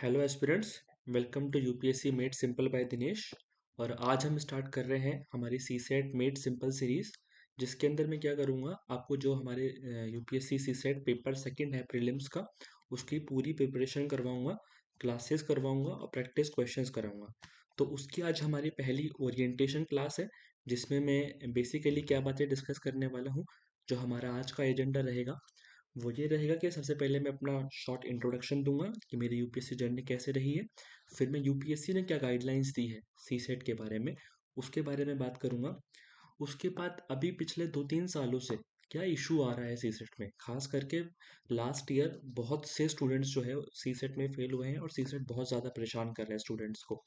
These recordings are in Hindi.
Hello aspirants. Welcome to UPSC made simple by Dinesh. और आज हम स्टार्ट कर रहे हैं हमारी C SAT made simple series, जिसके अंदर मैं क्या करूँगा, आपको जो हमारे UPSC C SAT paper second है प्रीलिम्स का, उसकी पूरी प्रिपरेशन करवाऊँगा, क्लासेस करवाऊँगा और प्रैक्टिस क्वेश्चंस कराऊँगा। तो उसकी आज हमारी पहली ओरिएंटेशन क्लास है, जिसमें मैं बेसिकली क्या बातें डिस्कस करने वाला हूँ। जो हमारा आज का एजेंडा रहेगा वो ये रहेगा कि सबसे पहले मैं अपना शॉर्ट इंट्रोडक्शन दूंगा कि मेरी यूपीएससी जर्नी कैसे रही है। फिर मैं यूपीएससी ने क्या गाइडलाइंस दी है सी सेट के बारे में, उसके बारे में बात करूंगा। उसके बाद अभी पिछले 2-3 सालों से क्या इशू आ रहा है सी सेट में, खास करके लास्ट ईयर बहुत से स्टूडेंट्स जो है सी सेट में फेल हुए हैं और सी सेट बहुत ज़्यादा परेशान कर रहा है स्टूडेंट्स को।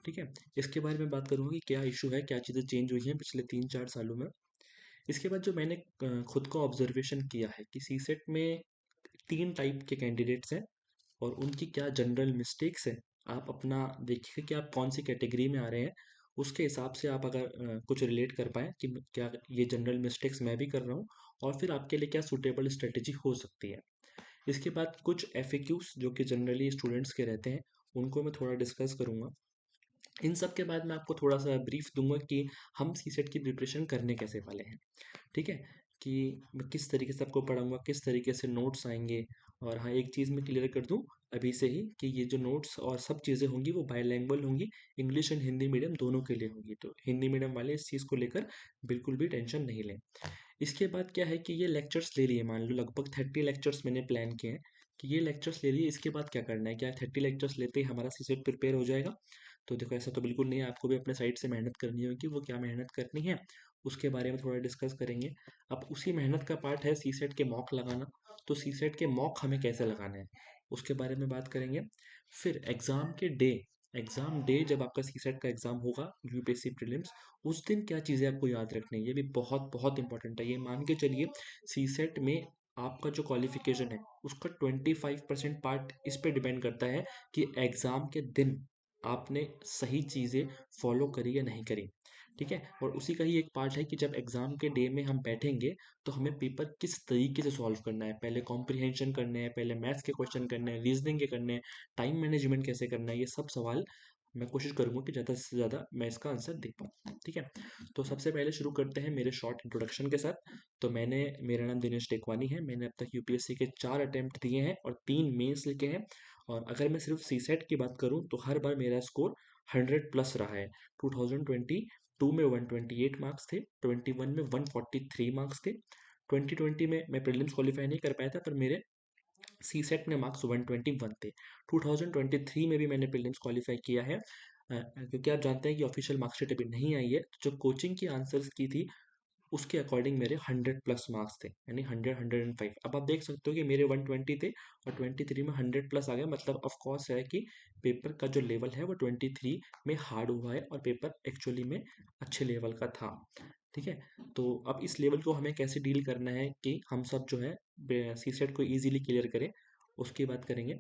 ठीक है, इसके बारे में बात करूंगा कि क्या इशू है, क्या चीज़ें चेंज हुई हैं पिछले 3-4 सालों में। इसके बाद जो मैंने खुद को ऑब्जर्वेशन किया है कि सी सेट में 3 टाइप के कैंडिडेट्स हैं और उनकी क्या जनरल मिस्टेक्स हैं। आप अपना देखिए कि आप कौन सी कैटेगरी में आ रहे हैं, उसके हिसाब से आप अगर कुछ रिलेट कर पाएँ कि क्या ये जनरल मिस्टेक्स मैं भी कर रहा हूँ, और फिर आपके लिए क्या सूटेबल स्ट्रेटेजी हो सकती है। इसके बाद कुछ एफएक्यूज जो कि जनरली स्टूडेंट्स के रहते हैं, उनको मैं थोड़ा डिस्कस करूँगा। इन सब के बाद मैं आपको थोड़ा सा ब्रीफ दूंगा कि हम सी सेट की प्रिपरेशन करने कैसे वाले हैं। ठीक है, कि मैं किस तरीके से आपको पढ़ाऊँगा, किस तरीके से नोट्स आएँगे। और हाँ, एक चीज़ मैं क्लियर कर दूँ अभी से ही कि ये जो नोट्स और सब चीज़ें होंगी वो बाइलैंग्वेज होंगी, इंग्लिश एंड हिंदी मीडियम दोनों के लिए होंगी। तो हिंदी मीडियम वाले इस चीज़ को लेकर बिल्कुल भी टेंशन नहीं लें। इसके बाद क्या है कि ये लेक्चर्स ले लिए, मान लो लगभग 30 लेक्चर्स मैंने प्लान किए हैं कि ये लेक्चर्स ले लिए। इसके बाद क्या करना है, क्या 30 लेक्चर्स लेते ही हमारा सी सेट प्रिपेयर हो जाएगा? तो देखो, ऐसा तो बिल्कुल नहीं है, आपको भी अपने साइड से मेहनत करनी होगी। वो क्या मेहनत करनी है उसके बारे में थोड़ा डिस्कस करेंगे। अब उसी मेहनत का पार्ट है सी सेट के मॉक लगाना। तो सी सेट के मॉक हमें कैसे लगाने हैं उसके बारे में बात करेंगे। फिर एग्ज़ाम डे जब आपका सी सेट का एग्ज़ाम होगा, यूपीएससी प्रीलिम्स, उस दिन क्या चीज़ें आपको याद रखनी है, ये भी बहुत बहुत इंपॉर्टेंट है। ये मान के चलिए, सी सेट में आपका जो क्वालिफिकेशन है उसका 25% पार्ट इस पे डिपेंड करता है कि एग्ज़ाम के दिन आपने सही चीज़ें फॉलो करी या नहीं करी। ठीक है, और उसी का ही एक पार्ट है कि जब एग्ज़ाम के डे में हम बैठेंगे तो हमें पेपर किस तरीके से सॉल्व करना है। पहले कॉम्प्रिहेंशन करने हैं, पहले मैथ्स के क्वेश्चन करने हैं, रीजनिंग के करने हैं, टाइम मैनेजमेंट कैसे करना है, ये सब सवाल मैं कोशिश करूंगा कि ज़्यादा से ज़्यादा मैं इसका आंसर दे पाऊँ। ठीक है, तो सबसे पहले शुरू करते हैं मेरे शॉर्ट इंट्रोडक्शन के साथ। तो मेरा नाम दिनेश टेकवानी है। मैंने अब तक यूपीएससी के 4 अटेम्प्ट दिए हैं और 3 मेंस लिखे हैं। और अगर मैं सिर्फ सी सेट की बात करूं तो हर बार मेरा स्कोर 100+ रहा है। 2022 में 128 मार्क्स थे, 21 में 143 मार्क्स थे, 2020 में मैं प्रीलिम्स क्वालिफाई नहीं कर पाया था, पर मेरे सी सेट में मार्क्स 121 थे। 2023 में भी मैंने प्रीलिम्स क्वालिफाई किया है, क्योंकि आप जानते हैं कि ऑफिशियल मार्कशीट अभी नहीं आई है। तो जो कोचिंग की आंसर्स की थी उसके अकॉर्डिंग मेरे 100+ मार्क्स थे, यानी 100 105। अब आप देख सकते हो कि मेरे 120 थे और 23 में 100+ आ गया। मतलब ऑफ कोर्स है कि पेपर का जो लेवल है वो 23 में हार्ड हुआ है और पेपर एक्चुअली में अच्छे लेवल का था। ठीक है, तो अब इस लेवल को हमें कैसे डील करना है कि हम सब जो है सी सेट को ईजिली क्लियर करें, उसकी बात करेंगे।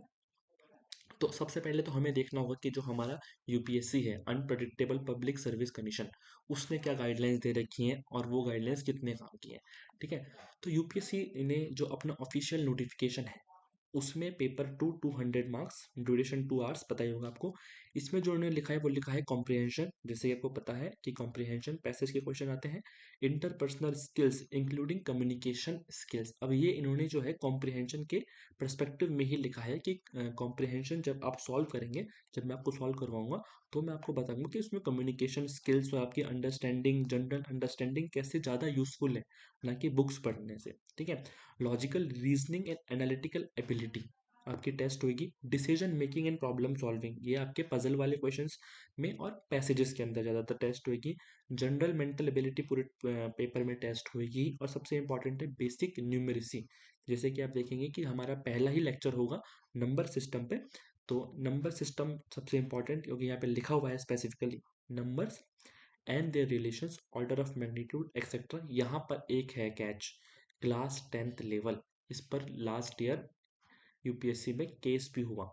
तो सबसे पहले तो हमें देखना होगा कि जो हमारा यूपीएससी है, अनप्रडिक्टेबल पब्लिक सर्विस कमीशन, उसने क्या गाइडलाइंस दे रखी हैं और वो गाइडलाइंस कितने काम की हैं। ठीक है, तो यूपीएससी ने जो अपना ऑफिशियल नोटिफिकेशन है उसमें पेपर 200 मार्क्स, ड्यूरेशन 2 आवर्स, पता ही होगा आपको। इसमें जो उन्होंने लिखा है वो लिखा है कॉम्प्रिहेंशन। जैसे कि आपको पता है कि कॉम्प्रिहेंशन पैसेज के क्वेश्चन आते हैं। Interpersonal skills including communication skills, अब ये इन्होंने जो है कॉम्प्रिहेंशन के पर्सपेक्टिव में ही लिखा है कि कॉम्प्रिहेंशन जब आप सॉल्व करेंगे, जब मैं आपको सॉल्व करवाऊंगा, तो मैं आपको बताऊंगा कि उसमें कम्युनिकेशन स्किल्स और आपकी अंडरस्टैंडिंग, जनरल अंडरस्टैंडिंग कैसे ज़्यादा यूजफुल है, ना कि बुक्स पढ़ने से। ठीक है, logical reasoning and analytical ability आपकी टेस्ट होगी। Decision making and problem solving, ये आपके पजल वाले क्वेश्चंस में और पैसेजेस के अंदर ज़्यादातर टेस्ट होगी। जनरल मेंटल एबिलिटी पूरे पेपर में टेस्ट होगी। और सबसे इंपॉर्टेंट है बेसिक न्यूमेरेसी। जैसे कि आप देखेंगे कि हमारा पहला ही लेक्चर होगा नंबर सिस्टम पे। तो नंबर सिस्टम सबसे इंपॉर्टेंट, क्योंकि यहाँ पे लिखा हुआ है specifically numbers and their relations, order of magnitude etcetera. यहाँ पर एक है कैच, क्लास 10th लेवल। इस पर लास्ट ईयर यूपीएससी में केस भी हुआ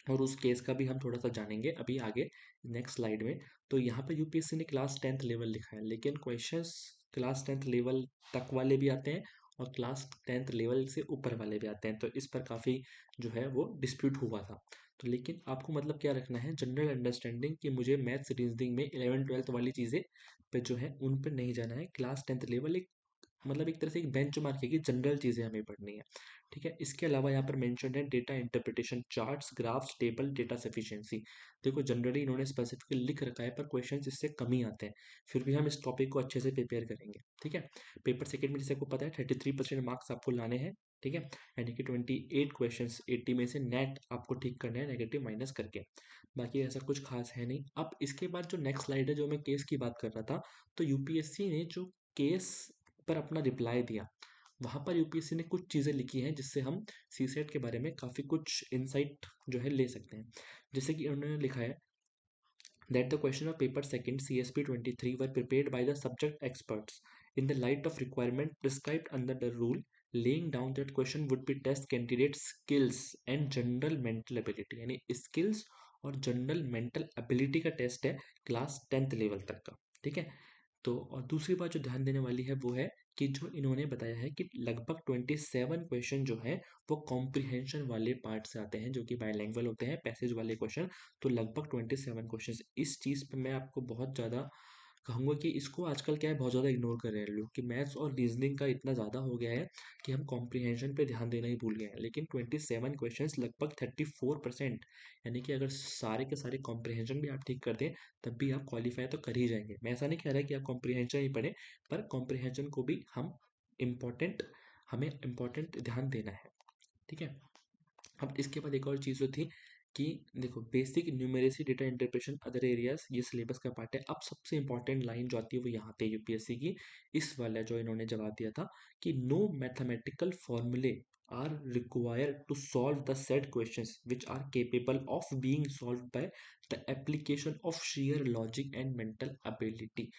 और उस केस का भी हम थोड़ा सा जानेंगे अभी आगे नेक्स्ट स्लाइड में। तो यहाँ पे यूपीएससी ने क्लास 10th लेवल लिखा है, लेकिन क्वेश्चंस क्लास 10th लेवल तक वाले भी आते हैं और क्लास 10th लेवल से ऊपर वाले भी आते हैं। तो इस पर काफ़ी जो है वो डिस्प्यूट हुआ था। तो लेकिन आपको मतलब क्या रखना है, जनरल अंडरस्टैंडिंग कि मुझे मैथ्स रीजनिंग में 11th 12th वाली चीज़ें पे जो है उन पर नहीं जाना है। क्लास 10th लेवल एक मतलब एक तरह से एक बेंच मार्क है कि जनरल चीज़ें हमें पढ़नी है। ठीक है, इसके अलावा यहाँ पर मेंशन्ड है data interpretation, charts, graphs, table, data sufficiency. देखो जनरली इन्होंने स्पेसिफिकली लिख रखा है पर क्वेश्चंस इससे कम ही आते हैं, फिर भी हम इस टॉपिक को अच्छे से प्रिपेयर करेंगे। ठीक है, पेपर सेकंड में जैसे आपको पता है 33% मार्क्स आपको लाने हैं। ठीक है, यानी कि 28 क्वेश्चंस 80 में से नेट आपको ठीक करना है नेगेटिव माइनस करके। बाकी ऐसा कुछ खास है नहीं। अब इसके बाद जो नेक्स्ट स्लाइड है, जो मैं केस की बात कर रहा था, तो यूपीएससी ने जो केस पर अपना रिप्लाई दिया, वहाँ पर यूपीएससी ने कुछ चीज़ें लिखी हैं जिससे हम सीसेट के बारे में काफ़ी कुछ इंसाइट जो है ले सकते हैं। जैसे कि उन्होंने लिखा है that the question of paper second CSP 23 were prepared by the subject experts in the light of requirement prescribed under the rule, laying down that question would be test candidates skills and general mental ability। यानी skills और जनरल मेंटल एबिलिटी का टेस्ट है क्लास 10th लेवल तक का। ठीक है, तो और दूसरी बात जो ध्यान देने वाली है वो है कि जो इन्होंने बताया है कि लगभग 27 क्वेश्चन जो है वो कॉम्प्रिहेंशन वाले पार्ट से आते हैं, जो कि बायलैंग्वेज होते हैं, पैसेज वाले क्वेश्चन। तो लगभग 27 क्वेश्चन। इस चीज़ पे मैं आपको बहुत ज़्यादा कहूँगा कि इसको आजकल क्या है बहुत ज़्यादा इग्नोर कर रहे हैं लोग, कि मैथ्स और रीजनिंग का इतना ज़्यादा हो गया है कि हम कॉम्प्रिहेंशन पे ध्यान देना ही भूल गए हैं। लेकिन 27 क्वेश्चंस लगभग 34%, यानी कि अगर सारे के सारे कॉम्प्रिहेंशन भी आप ठीक कर दें तब भी आप क्वालिफाई तो कर ही जाएंगे। मैं ऐसा नहीं कह रहा कि आप कॉम्प्रिहेंशन ही पढ़ें, पर कॉम्प्रिहेंशन को भी इम्पोर्टेंट हमें इम्पोर्टेंट ध्यान देना है। ठीक है, अब इसके बाद एक और चीज़ जो थी कि देखो basic numeracy data interpretation other areas, ये सिलेबस का पार्ट है। अब सबसे इंपॉर्टेंट लाइन जो आती है वो यहाँ पे यूपीएससी की इस वाला जो इन्होंने जवाब दिया था कि no mathematical formulae are required to solve the set questions which are capable of being solve by the application of sheer logic and mental ability.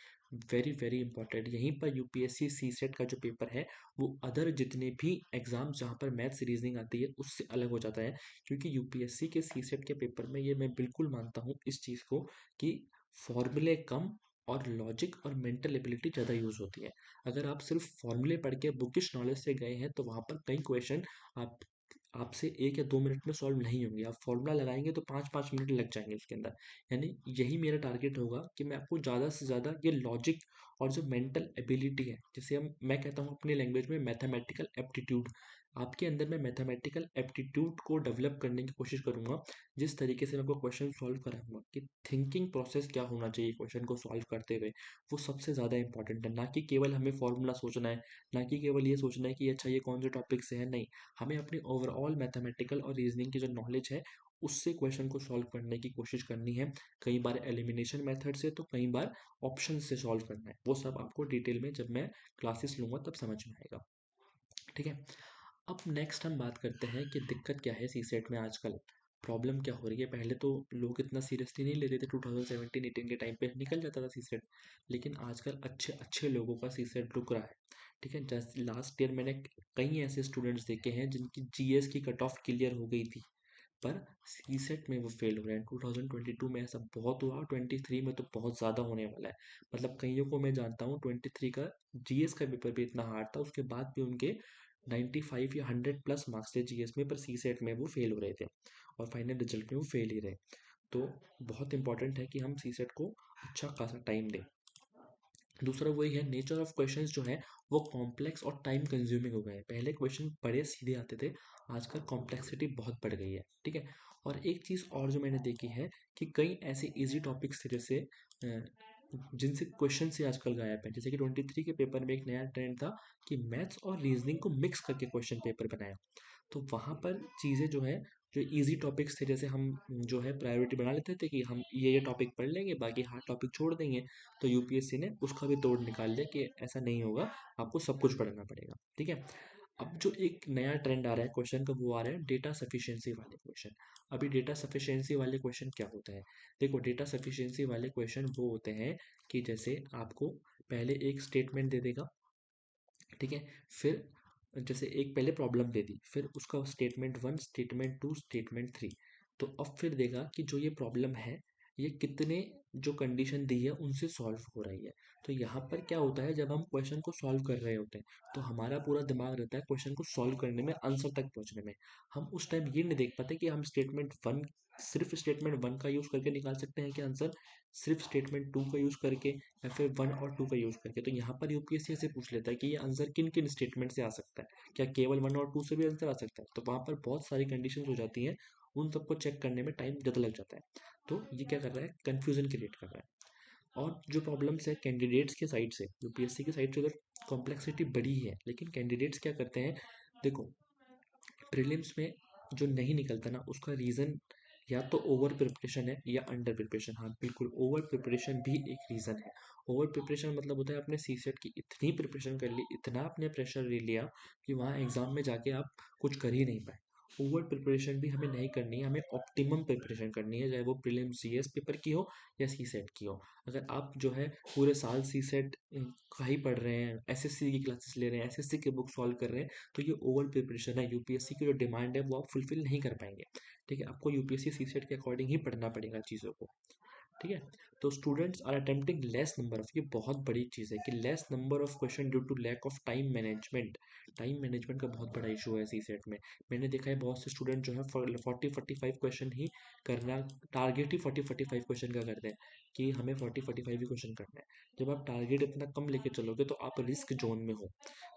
Very very important. यहीं पर यूपीएससी सी सेट का जो पेपर है वो अदर जितने भी एग्जाम जहाँ पर मैथ्स रीजनिंग आती है उससे अलग हो जाता है, क्योंकि यूपीएससी के सीसेट के पेपर में ये मैं बिल्कुल मानता हूँ इस चीज़ को कि फॉर्मूले कम और लॉजिक और मेंटल एबिलिटी ज़्यादा यूज़ होती है। अगर आप सिर्फ फॉर्मूले पढ़ के बुकिश नॉलेज से गए हैं तो वहाँ पर कई क्वेश्चन आप आपसे 1 या 2 मिनट में सॉल्व नहीं होंगे। आप फॉर्मूला लगाएंगे तो 5 5 मिनट लग जाएंगे उसके अंदर। यानी यही मेरा टारगेट होगा कि मैं आपको ज़्यादा से ज़्यादा ये लॉजिक और जो मेंटल एबिलिटी है, जिसे मैं कहता हूँ अपनी लैंग्वेज में मैथमेटिकल एप्टीट्यूड, आपके अंदर मैं मैथमेटिकल एप्टीट्यूड को डेवलप करने की कोशिश करूंगा। जिस तरीके से मैं आपको क्वेश्चन सॉल्व कराऊंगा कि थिंकिंग प्रोसेस क्या होना चाहिए क्वेश्चन को सॉल्व करते हुए, वो सबसे ज़्यादा इंपॉर्टेंट है। ना कि केवल हमें फॉर्मूला सोचना है, ना कि केवल ये सोचना है कि अच्छा ये कौन से टॉपिक से है, नहीं। हमें अपनी ओवरऑल मैथमेटिकल और रीजनिंग की जो नॉलेज है उससे क्वेश्चन को सॉल्व करने की कोशिश करनी है। कई बार एलिमिनेशन मेथड से, तो कई बार ऑप्शन से सॉल्व करना है। वो सब आपको डिटेल में जब मैं क्लासेस लूँगा तब समझ में आएगा। ठीक है, अब नेक्स्ट हम बात करते हैं कि दिक्कत क्या है सीसेट में आजकल, प्रॉब्लम क्या हो रही है। पहले तो लोग इतना सीरियसली नहीं लेते थे, 2017-18 के टाइम पे निकल जाता था सीसेट, लेकिन आजकल अच्छे अच्छे लोगों का सीसेट रुक रहा है। ठीक है, जैसे लास्ट ईयर मैंने कई ऐसे स्टूडेंट्स देखे हैं जिनकी जीएस की कट ऑफ क्लियर हो गई थी पर सीसेट में वो फेल हो रहे हैं। 2022 में ऐसा बहुत हुआ, 23 में तो बहुत ज़्यादा होने वाला है। मतलब कईयों को मैं जानता हूँ 23 का जीएस का पेपर भी इतना हार्ड था, उसके बाद भी उनके 95 या 100+ मार्क्स थे जीएस में, पर सीसेट में वो फेल हो रहे थे और फाइनल रिजल्ट में वो फेल ही रहे। तो बहुत इंपॉर्टेंट है कि हम सीसेट को अच्छा खासा टाइम दें। दूसरा वही है, नेचर ऑफ क्वेश्चंस जो है वो कॉम्प्लेक्स और टाइम कंज्यूमिंग हो गए हैं। पहले क्वेश्चन बड़े सीधे आते थे, आजकल कॉम्प्लेक्सिटी बहुत बढ़ गई है। ठीक है, और एक चीज़ और जो मैंने देखी है कि कई ऐसे इजी टॉपिक्स थे जैसे जिनसे क्वेश्चन से आजकल गायब है। जैसे कि 23 के पेपर में एक नया ट्रेंड था कि मैथ्स और रीजनिंग को मिक्स करके क्वेश्चन पेपर बनाया। तो वहाँ पर चीज़ें जो है, जो इजी टॉपिक्स थे, जैसे हम जो है प्रायोरिटी बना लेते थे कि हम ये टॉपिक पढ़ लेंगे बाकी हार्ड टॉपिक छोड़ देंगे। तो यूपीएससी ने उसका भी तोड़ निकाल लिया कि ऐसा नहीं होगा, आपको सब कुछ पढ़ना पड़ेगा। ठीक है, अब जो एक नया ट्रेंड आ रहा है क्वेश्चन का, वो आ रहा है डेटा सफिशिएंसी वाले क्वेश्चन। अभी डेटा सफिशिएंसी वाले क्वेश्चन क्या होता है, देखो डेटा सफिशिएंसी वाले क्वेश्चन वो होते हैं कि जैसे आपको पहले एक स्टेटमेंट दे देगा। ठीक है, फिर जैसे एक पहले प्रॉब्लम दे दी, फिर उसका स्टेटमेंट 1, स्टेटमेंट 2, स्टेटमेंट 3। तो अब फिर देगा कि जो ये प्रॉब्लम है ये कितने जो कंडीशन दी है उनसे सॉल्व हो रही है। तो यहाँ पर क्या होता है, जब हम क्वेश्चन को सॉल्व कर रहे होते हैं तो हमारा पूरा दिमाग रहता है क्वेश्चन को सॉल्व करने में, आंसर तक पहुँचने में। हम उस टाइम ये नहीं देख पाते कि हम स्टेटमेंट वन, सिर्फ स्टेटमेंट वन का यूज़ करके निकाल सकते हैं कि आंसर, सिर्फ स्टेटमेंट टू का यूज़ करके, या फिर वन और टू का यूज़ करके। तो यहाँ पर यूपीएससी ऐसे पूछ लेता है कि ये आंसर किन किन स्टेटमेंट से आ सकता है, क्या केवल वन और टू से भी आंसर आ सकता है। तो वहाँ पर बहुत सारी कंडीशन हो जाती हैं, उन सबको चेक करने में टाइम ज़्यादा लग जाता है। तो ये क्या कर रहा है, कन्फ्यूजन क्रिएट कर रहा है। और जो प्रॉब्लम्स है कैंडिडेट्स के साइड से, यूपीएससी की साइड से उधर कॉम्प्लेक्सिटी बड़ी है, लेकिन कैंडिडेट्स क्या करते हैं, देखो प्रीलिम्स में जो नहीं निकलता ना, उसका रीज़न या तो ओवर प्रिपरेशन है या अंडर प्रिपरेशन। हाँ बिल्कुल, ओवर प्रिपरेशन भी एक रीज़न है। ओवर प्रिपरेशन मतलब होता है आपने सी सेट की इतनी प्रिपरेशन कर ली, इतना आपने प्रेशर ले लिया कि वहाँ एग्ज़ाम में जाके आप कुछ कर ही नहीं पाए। ओवर प्रिपरेशन भी हमें नहीं करनी है, हमें ऑप्टिमम प्रिपरेशन करनी है, चाहे वो प्रीलिम्स जीएस पेपर की हो या सी सेट की हो। अगर आप जो है पूरे साल सी सेट का ही पढ़ रहे हैं, एसएससी की क्लासेस ले रहे हैं, एसएससी के बुक सॉल्व कर रहे हैं, तो ये ओवर प्रिपरेशन है। यूपीएससी की जो डिमांड है वो आप फुलफिल नहीं कर पाएंगे। ठीक है, आपको यूपीएससी सीसेट के अकॉर्डिंग ही पढ़ना पड़ेगा चीज़ों को। ठीक है, तो students are attempting less number of, ये बहुत बड़ी चीज़ है कि less number of question due to lack of time management. Time management का बहुत बड़ा इशू है सी सेट में। मैंने देखा है बहुत से स्टूडेंट जो है 40-45 क्वेश्चन ही करना, टारगेट ही 40-45 क्वेश्चन का करते हैं कि हमें 40-45 ही क्वेश्चन करना है। जब आप टारगेट इतना कम लेके चलोगे तो आप रिस्क जोन में हो।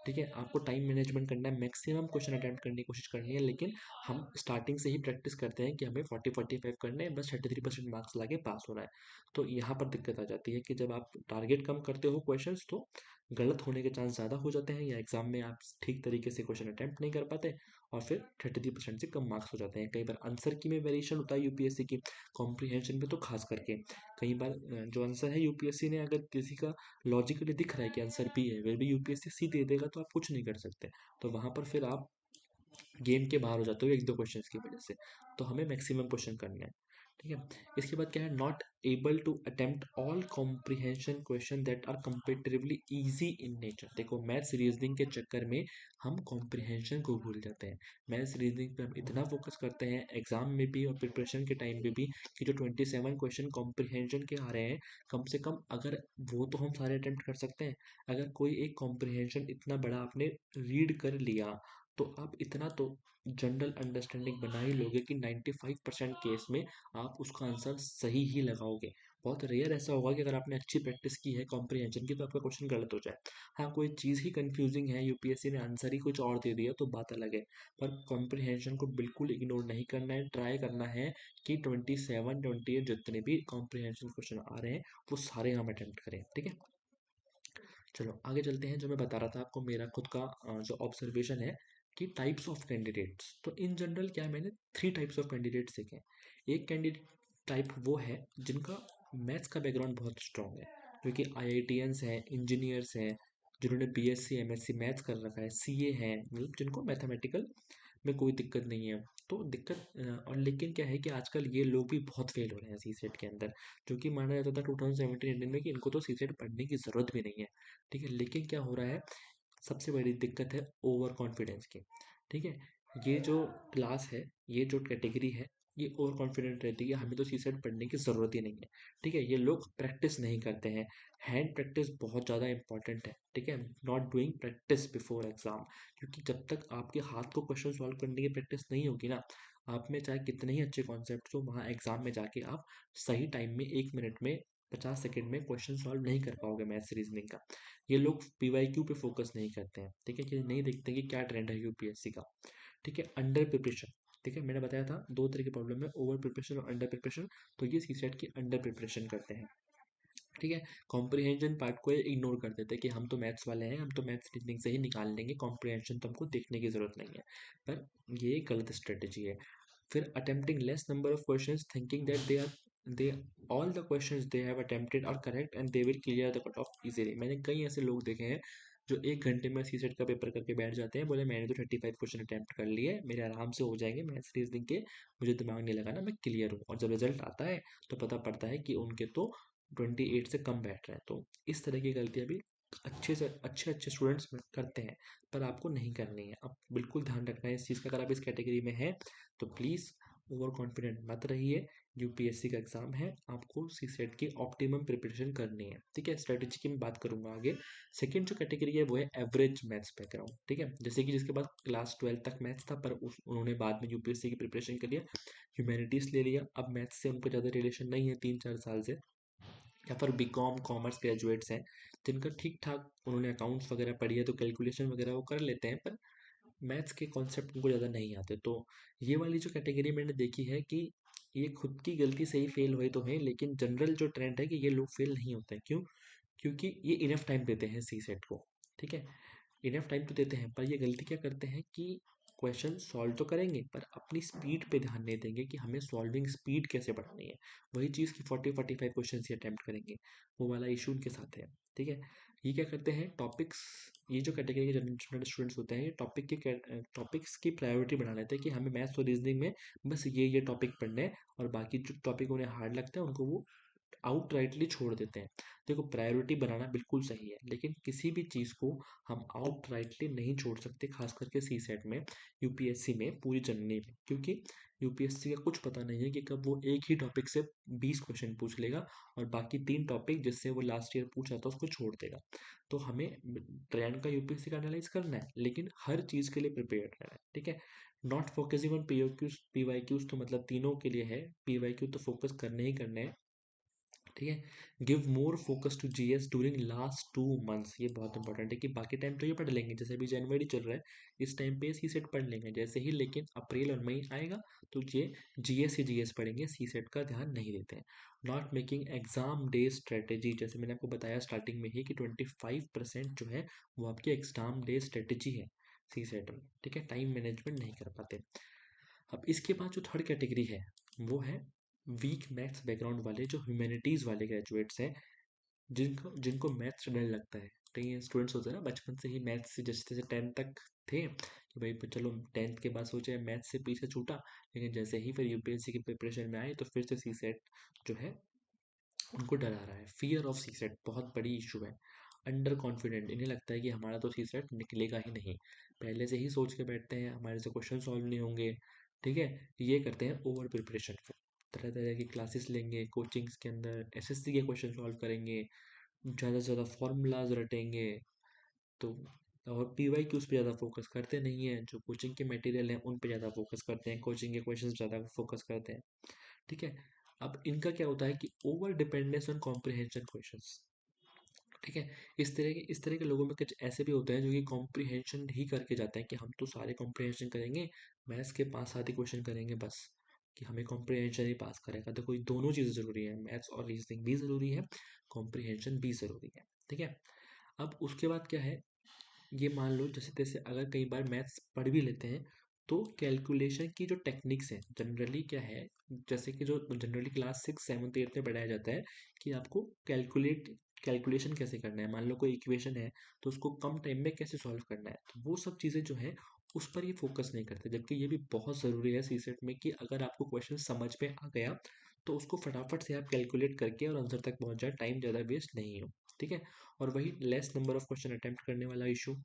ठीक है, आपको टाइम मैनेजमेंट करना है, मैक्सिमम क्वेश्चन अटैम्प्ट करने की कोशिश करनी है, लेकिन हम स्टार्टिंग से ही प्रैक्टिस करते हैं कि हमें 40-45 करने हैं, बस 33% मार्क्स लाके पास होना है। तो यहाँ पर दिक्कत आ जाती है कि जब आप टारगेट कम करते हो क्वेश्चंस, तो गलत होने के चांस ज़्यादा हो जाते हैं, या एग्जाम में आप ठीक तरीके से क्वेश्चन अटैम्प्ट नहीं कर पाते, और फिर 33% से कम मार्क्स हो जाते हैं। कई बार आंसर की में वेरिएशन होता है यूपीएससी की, कॉम्प्रीहेंशन में तो खास करके। कई बार जो आंसर है यूपीएससी ने, अगर किसी का लॉजिकली दिख रहा है कि आंसर बी है, फिर भी यूपीएससी सी दे देगा तो आप कुछ नहीं कर सकते। तो वहाँ पर फिर आप गेम के बाहर हो जाते हो एक दो क्वेश्चन की वजह से। तो हमें मैक्सिमम क्वेश्चन करने हैं। ठीक है, इसके बाद क्या है, not able to attempt all comprehension question that are comparatively easy in nature. देखो मैथ्स रीजनिंग के चक्कर में हम कॉम्प्रिहेंशन को भूल जाते हैं। मैथ्स रीजनिंग पे हम इतना फोकस करते हैं एग्जाम में भी और प्रिपरेशन के टाइम पे भी, कि जो 27 क्वेश्चन कॉम्प्रिहेंशन के आ रहे हैं, कम से कम अगर वो तो हम सारे अटेम्प्ट कर सकते हैं। अगर कोई एक कॉम्प्रिहेंशन इतना बड़ा आपने रीड कर लिया, तो आप इतना तो जनरल अंडरस्टैंडिंग बना ही लोगे कि 95% केस में आप उसका आंसर सही ही लगाओगे। बहुत रेयर ऐसा होगा कि अगर आपने अच्छी प्रैक्टिस की है कॉम्प्रिहेंशन की तो आपका क्वेश्चन गलत हो जाए। हाँ कोई चीज़ ही कंफ्यूजिंग है, यूपीएससी ने आंसर ही कुछ और दे दिया, तो बात अलग है। पर कॉम्प्रिहेंशन को बिल्कुल इग्नोर नहीं करना है, ट्राई करना है कि 27-28 जितने भी कॉम्प्रिहेंशन क्वेश्चन आ रहे हैं वो सारे हम अटेम्प्ट करें। ठीक है, चलो आगे चलते हैं। जो मैं बता रहा था आपको, मेरा खुद का जो ऑब्जर्वेशन है कि टाइप्स ऑफ कैंडिडेट्स, तो इन जनरल क्या है, मैंने 3 टाइप्स ऑफ कैंडिडेट्स देखे हैं। एक कैंडिडेट टाइप वो है जिनका मैथ्स का बैकग्राउंड बहुत स्ट्रांग है, जो कि आईआईटीएंस हैं, इंजीनियर्स हैं, जिन्होंने बीएससी एमएससी मैथ्स कर रखा है, सीए हैं, मतलब जिनको मैथमेटिकल में कोई दिक्कत नहीं है। तो दिक्कत और लेकिन क्या है कि आजकल ये लोग भी बहुत फेल हो रहे हैं सी सेट के अंदर, जो कि माना जाता था 2017-18 में कि इनको तो सी सेट पढ़ने की ज़रूरत भी नहीं है। ठीक है, लेकिन क्या हो रहा है, सबसे बड़ी दिक्कत है ओवर कॉन्फिडेंस की। ठीक है, ये जो क्लास है, ये जो कैटेगरी है, ये ओवर कॉन्फिडेंट रहती है कि हमें तो सी सेट पढ़ने की ज़रूरत ही नहीं है। ठीक है, ये लोग प्रैक्टिस नहीं करते हैं। हैंड प्रैक्टिस बहुत ज़्यादा इंपॉर्टेंट है। ठीक है, not doing practice before exam, क्योंकि जब तक आपके हाथ को क्वेश्चन सॉल्व करने की प्रैक्टिस नहीं होगी ना, आप में चाहे कितने ही अच्छे कॉन्सेप्ट हो, वहाँ एग्जाम में जाके आप सही टाइम में 1 मिनट में 50 सेकेंड में क्वेश्चन सॉल्व नहीं कर पाओगे मैथ्स रीजनिंग का। ये लोग पीवाईक्यू पे फोकस नहीं करते हैं। ठीक है, कि नहीं देखते कि क्या ट्रेंड है यूपीएससी का। ठीक है, अंडर प्रिपरेशन। ठीक है, मैंने बताया था दो तरह की प्रॉब्लम है, ओवर प्रिपरेशन और अंडर प्रिपरेशन। तो ये सी सेट की अंडर प्रिपरेशन करते हैं। ठीक है, कॉम्प्रिहेंशन पार्ट को इग्नोर कर देते हैं कि हम तो मैथ्स वाले हैं, हम तो मैथ्स रीजनिंग से ही निकाल लेंगे, कॉम्प्रिहेंशन तो हमको देखने की जरूरत नहीं है। पर ये गलत स्ट्रेटेजी है। फिर attempting less number of questions thinking that they all the questions they have attempted are correct and they will clear the cut off easily. मैंने कई ऐसे लोग देखे हैं जो 1 घंटे में सी सेट का पेपर करके बैठ जाते हैं, बोले मैंने तो 35 क्वेश्चन अटेम्प्ट कर लिए, मेरे आराम से हो जाएंगे मैथ्स रीजनिंग के, मुझे दिमाग नहीं लगाना, मैं क्लियर हूँ। और जब रिजल्ट आता है तो पता पड़ता है कि उनके तो 28 से कम बैठ रहे हैं। तो इस तरह की गलतियाँ भी अच्छे से अच्छे अच्छे स्टूडेंट्स करते हैं, पर आपको नहीं करनी है। अब बिल्कुल ध्यान रखना है इस चीज़ का, अगर आप इस कैटेगरी में हैं तो प्लीज़ ओवर कॉन्फिडेंट मत रहिए। यूपीएससी का एग्जाम है, आपको सी सेट की ऑप्टिमम प्रिपरेशन करनी है, ठीक है। स्ट्रेटेजी की मैं बात करूंगा आगे। सेकंड जो कैटेगरी है वो है एवरेज मैथ्स बैकग्राउंड, ठीक है। जैसे कि जिसके पास क्लास 12 तक मैथ्स था, पर उन्होंने बाद में यूपीएससी की प्रिपरेशन के लिए ह्यूमैनिटीज ले लिया, अब मैथ्स से उनको ज़्यादा रिलेशन नहीं है 3-4 साल से। या फिर बीकॉम कॉमर्स ग्रेजुएट्स हैं जिनका ठीक ठाक उन्होंने अकाउंट्स वगैरह पढ़ी है, तो कैलकुलेशन वगैरह वो कर लेते हैं, पर मैथ्स के कॉन्सेप्ट उनको ज़्यादा नहीं आते। तो ये वाली जो कैटेगरी मैंने देखी है कि ये खुद की गलती से ही फेल हुए तो हैं, लेकिन जनरल जो ट्रेंड है कि ये लोग फेल नहीं होते हैं। क्यों? क्योंकि ये इनफ टाइम देते हैं सी सेट को, ठीक है। इनफ टाइम तो देते हैं, पर ये गलती क्या करते हैं कि क्वेश्चन सॉल्व तो करेंगे पर अपनी स्पीड पे ध्यान नहीं देंगे कि हमें सॉल्विंग स्पीड कैसे बढ़ानी है। वही चीज़ की 40-45 क्वेश्चन ही अटैम्प्ट करेंगे, वो वाला इशू उनके साथ है, ठीक है। ये क्या करते हैं टॉपिक्स, ये जो कैटेगरी के जनरल स्टूडेंट्स होते हैं ये टॉपिक्स की प्रायोरिटी बना लेते हैं कि हमें मैथ्स और रीजनिंग में बस ये टॉपिक पढ़ने हैं, और बाकी जो टॉपिक उन्हें हार्ड लगता है उनको वो आउटराइटली छोड़ देते हैं। देखो प्रायोरिटी बनाना बिल्कुल सही है, लेकिन किसी भी चीज़ को हम आउटराइटली नहीं छोड़ सकते, खास करके सी सेट में, यूपीएससी में, पूरी जनरली में, क्योंकि यूपीएससी का कुछ पता नहीं है कि कब वो एक ही टॉपिक से 20 क्वेश्चन पूछ लेगा और बाकी 3 टॉपिक जिससे वो लास्ट ईयर पूछा था उसको छोड़ देगा। तो हमें ट्रेंड का यूपीएससी का एनालाइज करना है, लेकिन हर चीज़ के लिए प्रिपेयर रहना है, ठीक है। Not focusing on P Y Qs, तो मतलब तीनों के लिए है, पी वाई क्यू तो फोकस करने ही करने हैं, ठीक है। Give more focus to GS during last 2 months, ये बहुत इंपॉर्टेंट है कि बाकी टाइम तो ये पढ़ लेंगे, जैसे अभी जनवरी चल रहा है, इस टाइम पे सी सेट पढ़ लेंगे जैसे ही, लेकिन अप्रैल और मई आएगा तो ये जीएस ही जीएस पढ़ेंगे, सी सेट का ध्यान नहीं देते हैं। Not making exam day strategy, जैसे मैंने आपको बताया स्टार्टिंग में ही कि 25% जो है वो आपकी एग्जाम डे स्ट्रेटेजी है सी सेट में, ठीक है। टाइम मैनेजमेंट नहीं कर पाते। अब इसके बाद जो थर्ड कैटेगरी है वो है वीक मैथ्स बैकग्राउंड वाले, जो ह्यूमैनिटीज़ वाले ग्रेजुएट्स हैं, जिनको जिनको मैथ्स से डर लगता है। कई स्टूडेंट्स होते हैं ना बचपन से ही मैथ्स से, जैसे जैसे 10th तक थे कि भाई चलो 10th के बाद सोचे मैथ्स से पीछे छूटा, लेकिन जैसे ही फिर यूपीएससी की प्रिपरेशन में आए तो फिर से सी सेट जो है उनको डर आ रहा है। फियर ऑफ सी सेट बहुत बड़ी इशू है। अंडर कॉन्फिडेंट, इन्हें लगता है कि हमारा तो सी सेट निकलेगा ही नहीं, पहले से ही सोच के बैठते हैं हमारे से क्वेश्चन सॉल्व नहीं होंगे, ठीक है। ये करते हैं ओवर प्रिपरेशन, फिर तरह तरह की क्लासेस लेंगे, कोचिंग्स के अंदर एसएससी के क्वेश्चन सॉल्व करेंगे, ज़्यादा से ज़्यादा फार्मूलाज रटेंगे, तो और पीवाई क्यूज पे ज़्यादा फोकस करते नहीं हैं, जो कोचिंग के मटेरियल हैं उन पे ज़्यादा फोकस करते हैं, कोचिंग के क्वेश्चन ज़्यादा फोकस करते हैं, ठीक है। अब इनका क्या होता है कि over dependence on comprehension questions, ठीक है। इस तरह के लोगों में कुछ ऐसे भी होते हैं जो कि कॉम्प्रिहेंशन ही करके जाते हैं कि हम तो सारे कॉम्प्रिहेंशन करेंगे, मैथ्स के 5-7 ही क्वेश्चन करेंगे बस, कि हमें कॉम्प्रिहेंशन ही पास करेगा। देखो ये दोनों चीज़ें ज़रूरी है, मैथ्स और रीजनिंग भी ज़रूरी है, कॉम्प्रिहेंशन भी ज़रूरी है, ठीक है। अब उसके बाद क्या है, ये मान लो जैसे तैसे अगर कई बार मैथ्स पढ़ भी लेते हैं, तो कैलकुलेशन की जो टेक्निक्स हैं जनरली क्या है, जैसे कि जो जनरली क्लास 6, 7, 8 में पढ़ाया जाता है कि आपको कैलकुलेशन कैसे करना है, मान लो कोई इक्वेशन है तो उसको कम टाइम में कैसे सॉल्व करना है, तो वो सब चीज़ें जो है उस पर ये फोकस नहीं करते, जबकि ये भी बहुत ज़रूरी है सी सेट में कि अगर आपको क्वेश्चन समझ में आ गया तो उसको फटाफट से आप कैलकुलेट करके और आंसर तक पहुंच जाए, टाइम ज़्यादा वेस्ट नहीं हो, ठीक है। और वही less number of question attempt करने वाला इशू,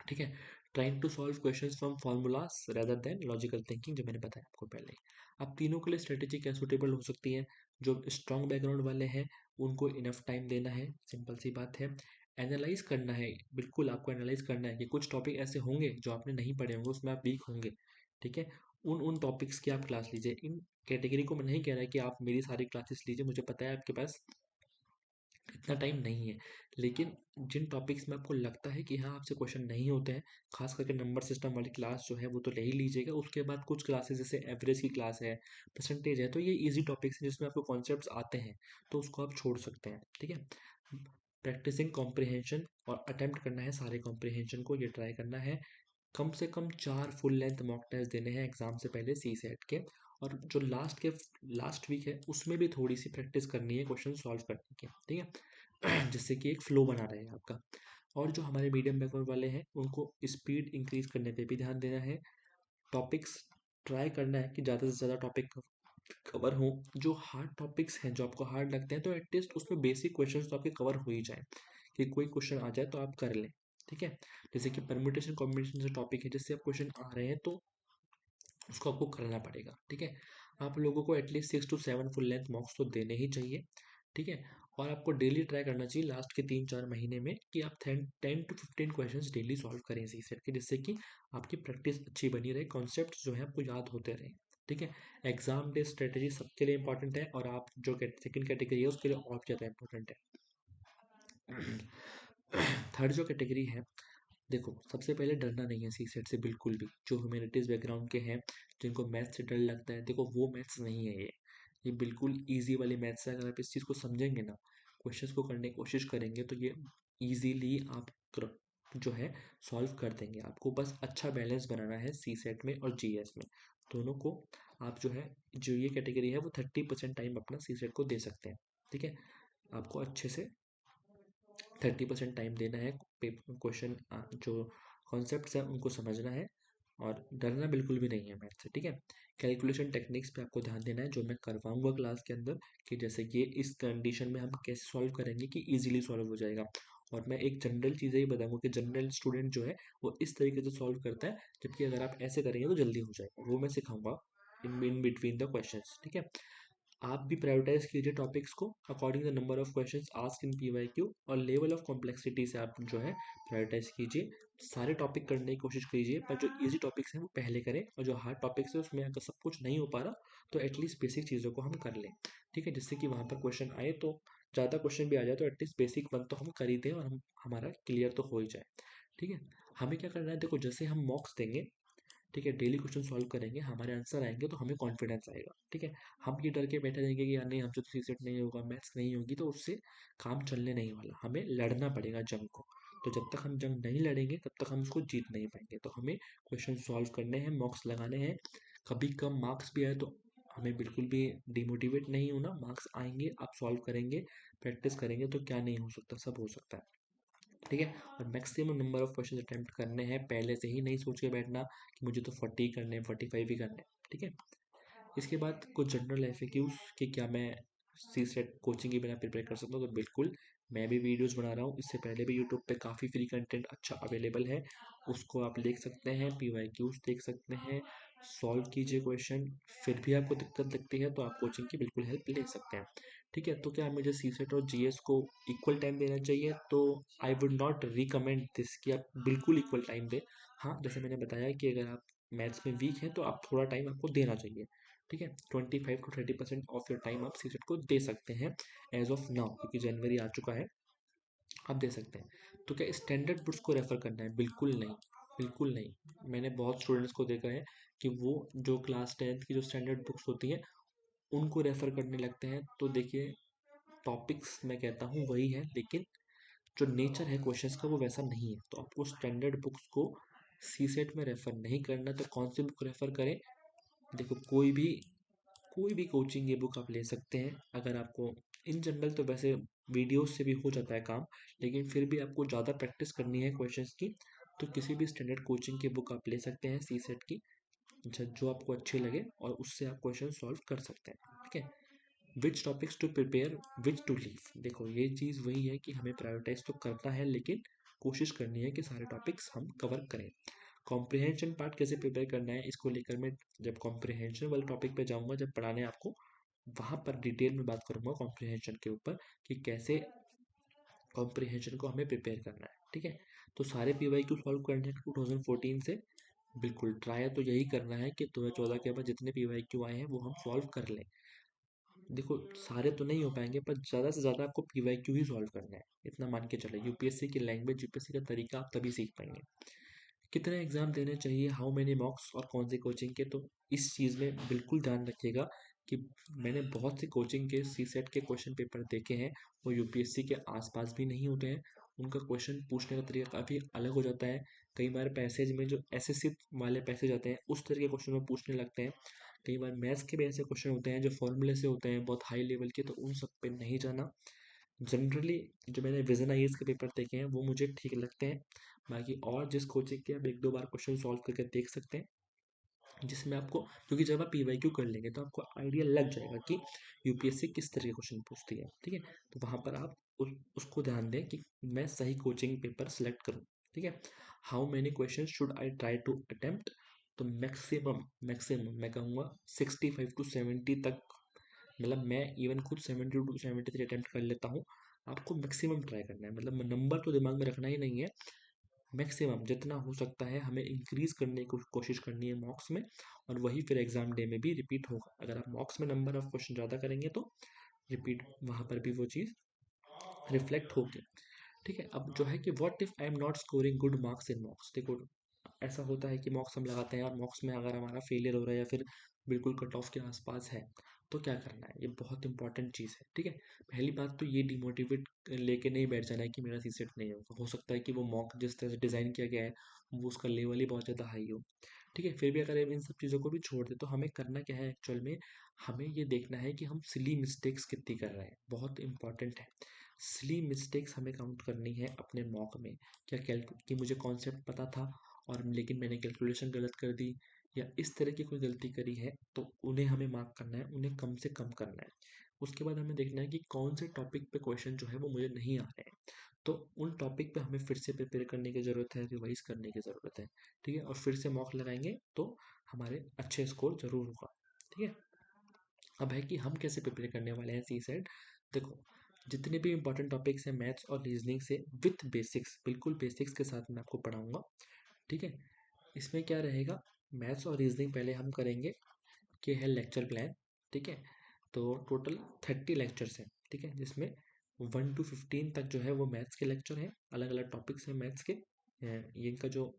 ठीक है। Trying to solve questions from formulas rather than logical thinking, जो मैंने बताया आपको पहले ही। अब तीनों के लिए स्ट्रेटेजी क्या सूटेबल हो सकती है, जो स्ट्रॉन्ग बैकग्राउंड वाले हैं उनको इनफ टाइम देना है, सिंपल सी बात है। एनालाइज करना है, बिल्कुल आपको एनालाइज करना है कि कुछ टॉपिक ऐसे होंगे जो आपने नहीं पढ़े होंगे, उसमें आप वीक होंगे, ठीक है। उन उन टॉपिक्स की आप क्लास लीजिए। इन कैटेगरी को मैं नहीं कह रहा कि आप मेरी सारी क्लासेस लीजिए, मुझे पता है आपके पास इतना टाइम नहीं है, लेकिन जिन टॉपिक्स में आपको लगता है कि हाँ आपसे क्वेश्चन नहीं होते हैं, खास करके नंबर सिस्टम वाली क्लास जो है वो तो ले ही लीजिएगा। उसके बाद कुछ क्लासेस जैसे एवरेज की क्लास है, परसेंटेज है, तो ये इजी टॉपिक्स हैं जिसमें आपको कॉन्सेप्ट्स आते हैं, तो उसको आप छोड़ सकते हैं, ठीक है। प्रैक्टिसिंग कॉम्प्रिहेंशन, और अटेम्प्ट करना है सारे कॉम्प्रिहेंशन को, ये ट्राई करना है। कम से कम 4 फुल लेंथ मॉक टेस्ट देने हैं एग्जाम से पहले सी सेट के, और जो लास्ट वीक है उसमें भी थोड़ी सी प्रैक्टिस करनी है क्वेश्चन सॉल्व करने की, ठीक है। जिससे कि एक फ्लो बना रहे आपका। और जो हमारे मीडियम बैकग्राउंड वाले हैं उनको स्पीड इंक्रीज करने पे भी ध्यान देना है। टॉपिक्स ट्राई करना है कि ज़्यादा से ज़्यादा टॉपिक कवर हो। जो हार्ड टॉपिक्स हैं जो आपको हार्ड लगते हैं, तो एटलीस्ट उसमें बेसिक क्वेश्चंस तो आपके कवर हो ही जाए, कि कोई क्वेश्चन आ जाए तो आप कर लें, ठीक है। जैसे कि परम्यूटेशन कॉम्बिनेशन जो टॉपिक है जिससे आप क्वेश्चन आ रहे हैं, तो उसको आपको करना पड़ेगा, ठीक है। आप लोगों को एटलीस्ट 6 to 7 फुल लेंथ मॉक्स तो देने ही चाहिए, ठीक है। और आपको डेली ट्राई करना चाहिए लास्ट के 3-4 महीने में कि आप 10 to 15 क्वेश्चन डेली सॉल्व करें सी सेट के, जिससे कि आपकी प्रैक्टिस अच्छी बनी रहे, कॉन्सेप्ट जो है आपको याद होते रहे, ठीक है। एग्जाम डे स्ट्रेटेजी सबके लिए इंपॉर्टेंट है, और आप जो सेकंड कैटेगरी है उसके लिए और ज़्यादा इंपॉर्टेंट है। थर्ड जो कैटेगरी है, देखो सबसे पहले डरना नहीं है सी सेट से बिल्कुल भी। जो ह्यूमैनिटीज़ बैकग्राउंड के हैं, जिनको मैथ्स से डर लगता है, देखो वो मैथ्स नहीं है ये बिल्कुल इजी वाली मैथ्स है। अगर आप इस चीज़ को समझेंगे ना, क्वेश्चंस को करने की कोशिश करेंगे, तो ये इजीली आप जो है सॉल्व कर देंगे। आपको बस अच्छा बैलेंस बनाना है सी सेट में और जीएस में, दोनों को। आप जो है, जो ये कैटेगरी है वो 30% टाइम अपना सी सेट को दे सकते हैं, ठीक है। आपको अच्छे से 30% टाइम देना है, क्वेश्चन जो कॉन्सेप्ट्स हैं उनको समझना है, और डरना बिल्कुल भी नहीं है मैथ से, ठीक है। कैलकुलेशन टेक्निक्स पे आपको ध्यान देना है, जो मैं करवाऊंगा क्लास के अंदर, कि जैसे ये इस कंडीशन में हम कैसे सॉल्व करेंगे कि इजीली सॉल्व हो जाएगा। और मैं एक जनरल चीज़ें ही बताऊंगा कि जनरल स्टूडेंट जो है वो इस तरीके से सॉल्व करता है, जबकि अगर आप ऐसे करेंगे तो जल्दी हो जाएगा, वो मैं सिखाऊंगा इन बिटवीन द क्वेश्चंस, ठीक है। आप भी प्रायोरिटाइज कीजिए टॉपिक्स को according the number of questions ask in PYQ, और लेवल ऑफ कॉम्प्लेक्सिटी से आप जो है प्रायोरिटाइज कीजिए। सारे टॉपिक करने की कोशिश कीजिए, पर जो इजी टॉपिक्स हैं वो पहले करें, और जो हार्ड टॉपिक्स है उसमें अगर सब कुछ नहीं हो पा रहा तो एटलीस्ट बेसिक चीज़ों को हम कर लें, ठीक है। जिससे कि वहाँ पर क्वेश्चन आए तो ज़्यादा क्वेश्चन भी आ जाए तो एटलीस्ट बेसिक वन तो हम कर ही दें, और हम हमारा क्लियर तो हो ही जाए, ठीक है। हमें क्या करना है, देखो जैसे हम मॉक्स देंगे, ठीक है, डेली क्वेश्चन सॉल्व करेंगे, हमारे आंसर आएंगे तो हमें कॉन्फिडेंस आएगा, ठीक है। हम ये डर के बैठे रहेंगे कि यार नहीं हमसे तो सी सेट नहीं होगा, मैथ्स नहीं होगी, तो उससे काम चलने नहीं वाला। हमें लड़ना पड़ेगा जंग को। तो जब तक हम जंग नहीं लड़ेंगे तब तक हम उसको जीत नहीं पाएंगे। तो हमें क्वेश्चन सॉल्व करने हैं, मॉक्स लगाने हैं। कभी कम मार्क्स भी आए तो हमें बिल्कुल भी डिमोटिवेट नहीं होना, मार्क्स आएंगे, आप सॉल्व करेंगे, प्रैक्टिस करेंगे तो क्या नहीं हो सकता, सब हो सकता है, ठीक है। और maximum number of question attempt करने हैं, पहले से ही नहीं सोच के बैठना कि मुझे तो 40 करने हैं, 45 ही करने हैं, ठीक है। इसके बाद कुछ जनरल एफएक्यूज कि क्या मैं सी सेट कोचिंग के बिना प्रिपेयर कर सकता हूँ, तो बिल्कुल। मैं भी वीडियोस बना रहा हूँ, इससे पहले भी यूट्यूब पे काफ़ी फ्री कंटेंट अच्छा अवेलेबल है, उसको आप देख सकते हैं, पीवाईक्यूज देख सकते हैं, सॉल्व कीजिए क्वेश्चन। फिर भी आपको दिक्कत लगती है तो आप कोचिंग की बिल्कुल हेल्प ले सकते हैं, ठीक है। तो क्या मुझे सी सेट और जीएस को इक्वल टाइम देना चाहिए, तो I would not recommend this कि आप बिल्कुल इक्वल टाइम दें। हाँ, जैसे मैंने बताया कि अगर आप मैथ्स में वीक हैं तो आप थोड़ा टाइम आपको देना चाहिए, ठीक है। 25 to 30% ऑफ योर टाइम आप सी सेट को दे सकते हैं एज ऑफ नाउ, क्योंकि जनवरी आ चुका है, आप दे सकते हैं। तो क्या स्टैंडर्ड बुक्स को रेफ़र करना है? बिल्कुल नहीं, बिल्कुल नहीं। मैंने बहुत स्टूडेंट्स को देखा है कि वो जो क्लास 10th की जो स्टैंडर्ड बुक्स होती हैं उनको रेफ़र करने लगते हैं। तो देखिए, टॉपिक्स मैं कहता हूँ वही है, लेकिन जो नेचर है क्वेश्चंस का वो वैसा नहीं है। तो आपको स्टैंडर्ड बुक्स को सी सेट में रेफ़र नहीं करना, तो कौन सी बुक रेफ़र करें? देखो, कोई भी कोचिंग ये बुक आप ले सकते हैं। अगर आपको इन जनरल तो वैसे वीडियोस से भी हो जाता है काम, लेकिन फिर भी आपको ज़्यादा प्रैक्टिस करनी है क्वेश्चंस की, तो किसी भी स्टैंडर्ड कोचिंग की बुक आप ले सकते हैं सी सेट की, जो आपको अच्छी लगे, और उससे आप क्वेश्चन सॉल्व कर सकते हैं, ठीक है। Which topics to prepare, which to leave, देखो ये चीज़ वही है कि हमें प्रायोरिटाइज तो करना है, लेकिन कोशिश करनी है कि सारे टॉपिक्स हम कवर करें। कॉम्प्रिहेंशन पार्ट कैसे प्रिपेयर करना है, इसको लेकर मैं जब कॉम्प्रिहेंशन वाले टॉपिक पे जाऊंगा, जब पढ़ाने आपको, वहाँ पर डिटेल में बात करूंगा कॉम्प्रिहेंशन के ऊपर, कि कैसे कॉम्प्रिहेंशन को हमें प्रिपेयर करना है, ठीक है। तो सारे पीवाईक्यू सॉल्व करने हैं 2014 से, बिल्कुल ट्राई तो यही करना है कि 2014 के बाद जितने पीवाईक्यू आए हैं वो हम सॉल्व कर लें। देखो सारे तो नहीं हो पाएंगे, पर ज़्यादा से ज़्यादा आपको पीवाईक्यू ही सॉल्व करना है, इतना मान के चले। यूपीएससी की लैंग्वेज, यूपीएससी का तरीका आप तभी सीख पाएंगे। कितने एग्ज़ाम देने चाहिए, हाउ मेनी मॉक्स, और कौन सी कोचिंग के, तो इस चीज़ में बिल्कुल ध्यान रखिएगा कि मैंने बहुत सी कोचिंग के सी सेट के क्वेश्चन पेपर देखे हैं, वो यूपीएससी के आसपास भी नहीं होते हैं। उनका क्वेश्चन पूछने का तरीका काफ़ी अलग हो जाता है। कई बार पैसेज में जो एसएससी वाले पैसेज आते हैं उस तरह के क्वेश्चन में पूछने लगते हैं। कई बार मैथ्स के भी ऐसे क्वेश्चन होते हैं जो फॉर्मूले से होते हैं बहुत हाई लेवल के, तो उन सब पे नहीं जाना। जनरली जो मैंने विजन आईएएस के पेपर देखे हैं वो मुझे ठीक लगते हैं। बाकी और जिस कोचिंग के आप 1-2 बार क्वेश्चन सॉल्व करके देख सकते हैं, जिसमें आपको, क्योंकि जब आप पीवाईक्यू कर लेंगे तो आपको आइडिया लग जाएगा कि यूपीएससी किस तरह के क्वेश्चन पूछती है, ठीक है। तो वहाँ पर आप उसको ध्यान दें कि मैं सही कोचिंग पेपर सेलेक्ट करूँ, ठीक है। How many question should I try to attempt, तो मैक्सिमम मैक्सिमम मैं कहूँगा 65 to 70 तक, मतलब मैं इवन खुद 70 to 73 अटेम्प्ट कर लेता हूँ। आपको मैक्सिमम ट्राई करना है, मतलब नंबर तो दिमाग में रखना ही नहीं है। मैक्सिमम जितना हो सकता है हमें इंक्रीज करने की कोशिश करनी है मॉक्स में, और वही फिर एग्जाम डे में भी रिपीट होगा। अगर आप मॉक्स में नंबर ऑफ क्वेश्चन ज़्यादा करेंगे तो रिपीट वहाँ पर भी वो चीज़ रिफ्लेक्ट होगी। ठीक है, अब जो है कि what if I am not scoring good marks in मॉक्स। देखो, ऐसा होता है कि मॉक्स हम लगाते हैं और मॉक्स में अगर हमारा फेलियर हो रहा है या फिर बिल्कुल कट ऑफ के आसपास है, तो क्या करना है, ये बहुत इंपॉर्टेंट चीज़ है। ठीक है, पहली बात तो ये डिमोटिवेट लेके नहीं बैठ जाना है कि मेरा सी सेट नहीं होगा। हो सकता है कि वो मॉक जिस तरह से डिज़ाइन किया गया है वो उसका लेवल ही बहुत ज़्यादा हाई हो। ठीक है, फिर भी अगर हम इन सब चीज़ों को भी छोड़ दें तो हमें करना क्या है एक्चुअल में, हमें ये देखना है कि हम सिली मिस्टेक्स कितनी कर रहे हैं, बहुत इंपॉर्टेंट है। सिली मिस्टेक्स हमें काउंट करनी है अपने मॉक में। क्या कि मुझे कॉन्सेप्ट पता था और लेकिन मैंने कैलकुलेशन गलत कर दी, या इस तरह की कोई गलती करी है, तो उन्हें हमें मार्क करना है, उन्हें कम से कम करना है। उसके बाद हमें देखना है कि कौन से टॉपिक पे क्वेश्चन जो है वो मुझे नहीं आ रहे हैं, तो उन टॉपिक पे हमें फिर से प्रिपेयर करने की ज़रूरत है, रिवाइज करने की ज़रूरत है। ठीक है, और फिर से मॉक लगाएंगे तो हमारे अच्छे स्कोर जरूर होगा। ठीक है, अब है कि हम कैसे प्रिपेयर करने वाले हैं सी सेट। देखो, जितने भी इंपॉर्टेंट टॉपिक्स हैं मैथ्स और रीजनिंग से विथ बेसिक्स, बिल्कुल बेसिक्स के साथ मैं आपको पढ़ाऊंगा। ठीक है, इसमें क्या रहेगा, मैथ्स और रीजनिंग पहले हम करेंगे कि है लेक्चर प्लान। ठीक है, तो टोटल 30 लेक्चर्स हैं। ठीक है, जिसमें 1 to 15 तक जो है वो मैथ्स के लेक्चर हैं, अलग अलग टॉपिक्स हैं मैथ्स के। ये इनका जो